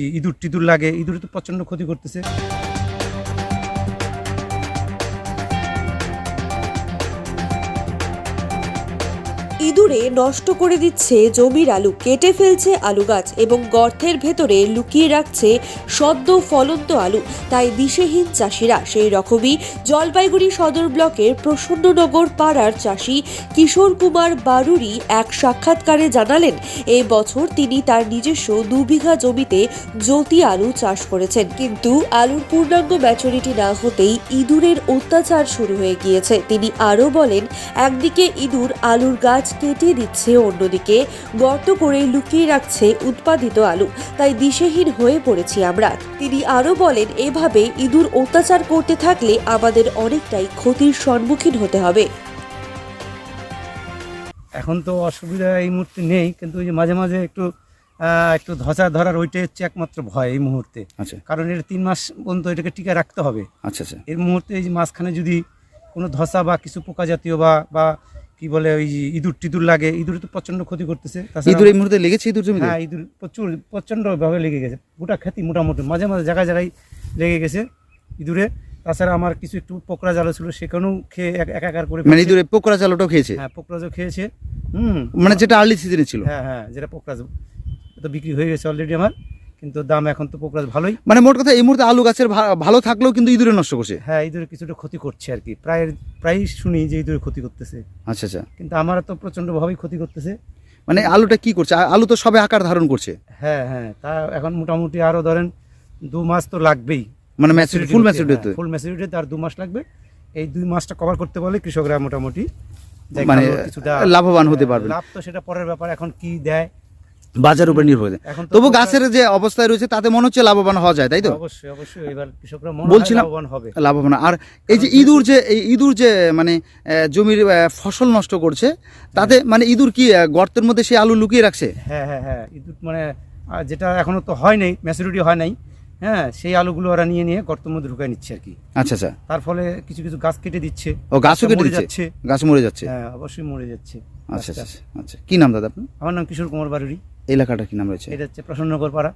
ইঁদুর টিঁদুর লাগে, ইঁদুর তো প্রচণ্ড ক্ষতি করতেছে। ইঁদুরে নষ্ট করে দিচ্ছে জমির আলু, কেটে ফেলছে আলু গাছ এবং গর্তের ভেতরে লুকিয়ে রাখছে সদ্য ফলন্ত আলু। তাই দিশেহীন চাষিরা। সেই রকমই জলপাইগুড়ি সদর ব্লকের প্রসন্ননগর পাড়ার চাষি কিশোর কুমার বারুরি এক সাক্ষাৎকারে জানালেন, এই বছর তিনি তার নিজস্ব 2 বিঘা জমিতে জ্যোতি আলু চাষ করেছেন, কিন্তু আলুর পূর্ণাঙ্গ ম্যাচুরিটি না হতেই ইঁদুরের অত্যাচার শুরু হয়ে গিয়েছে। তিনি আরও বলেন, একদিকে ইঁদুর আলুর গাছ কেটে দিচ্ছে, অন্যদিকে গর্ত করে লুকিয়ে রাখছে উৎপাদিত আলু। তাই দিশেহীন হয়ে পড়েছি আমরা। তিনি আরও বলেন, এভাবে ইঁদুর অত্যাচার করতে থাকলে আমাদের অনেকটাই ক্ষতির সম্মুখীন হতে হবে। এখন তো অসুবিধা এই মুহূর্তে নেই, কিন্তু ওই যে মাঝে মাঝে একটু ধসা ধরার ওইটাই হচ্ছে একমাত্র ভয় এই মুহূর্তে। আচ্ছা কারণ এর 3 মাস পর্যন্ত এটাকে টিকে রাখতে হবে। আচ্ছা আচ্ছা এর মুহূর্তে এই যে মাঝখানে যদি কোনো ধসা বা কিছু পোকা জাতীয় বা কি বলে ওই যে ইঁদুর টিঁদুর লাগে, ইঁদুর তো প্রচণ্ড ক্ষতি করতেছে। ইঁদুর এই মুহূর্তে লেগেছে ইঁদুর জমিতে? হ্যাঁ, ইঁদুর প্রচণ্ডভাবে লেগে গেছে, গোটা খেতি মোটামুটি মাঝে মাঝে জায়গায় জায়গায় লেগে গেছে ইঁদুরে। তাছাড়া আমার কিছু একটু পোকরা জাল ছিল, সেখানেও খেয়ে একাকার করে মানে ইঁদুরে পোকরা জালটাও খেয়েছে? হ্যাঁ, পোকরাজও খেয়েছে। মানে যেটা আর্লি সিজনে ছিল? হ্যাঁ, যেটা পোকরাজ তো বিক্রি হয়ে গেছে অলরেডি আমার, কিন্তু দাম এখন তো পোকরাজ ভালোই। মানে মোট কথা এই মুহূর্তে আলু গাছের ভালো থাকলেও কিন্তু ইঁদুরে নষ্ট করছে? হ্যাঁ, ইঁদুরে কিছুটা ক্ষতি করছে আর কি, প্রায় শুনি যে ইঁদুরে ক্ষতি করতেছে। আচ্ছা আচ্ছা, কিন্তু আমার তো প্রচণ্ডভাবেই ক্ষতি করতেছে। মানে আলুটা কি করছে? আলু তো সবে আকার ধারণ করছে। হ্যাঁ, তা এখন মোটামুটি আরও ধরেন 2 মাস তো লাগবেই, মানে ম্যাচুরিটি ফুল ম্যাচুরিটি আর 2 মাস লাগবে। এই 2 মাসটা কভার করতে বলে কৃষকরা মোটামুটি মানে কিছুটা লাভবান হতে পারবে। লাভ তো সেটা পরের ব্যাপার, এখন কি দেয় বাজার উপরে নির্ভর করে। তবু গাছের যে অবস্থায় রয়েছে তাতে মনে হচ্ছে লাভবান হওয়া যায়, তাই তো? অবশ্যই এবার কৃষকরা বলছিলাম লাভবান হবে। লাভবান। আর এই যে ইঁদুর যে মানে জমির ফসল নষ্ট করছে, তাতে মানে ইঁদুর কি গর্তের মধ্যে সেই আলু লুকিয়ে রাখছে? হ্যাঁ, ইঁদুর মানে যেটা এখনো তো হয় নাই, ম্যাচুরিটি হয় নাই, হ্যাঁ, সেই আলুগুলো ওরা নিয়ে গর্তের মধ্যে ঢুকায় নিচ্ছে আর কি। আচ্ছা আচ্ছা, তার ফলে কিছু গাছ কেটে দিচ্ছে। ও গাছও কেটে দিচ্ছে? গাছ মরে যাচ্ছে? হ্যাঁ, অবশ্যই মরে যাচ্ছে। আচ্ছা আচ্ছা আচ্ছা, কি নাম দাদা আপনার? আমার নাম কিশোর কুমার বারুরি। এলাকাটা কি নাম রয়েছে? এটা হচ্ছে প্রসন্ননগর পাড়া।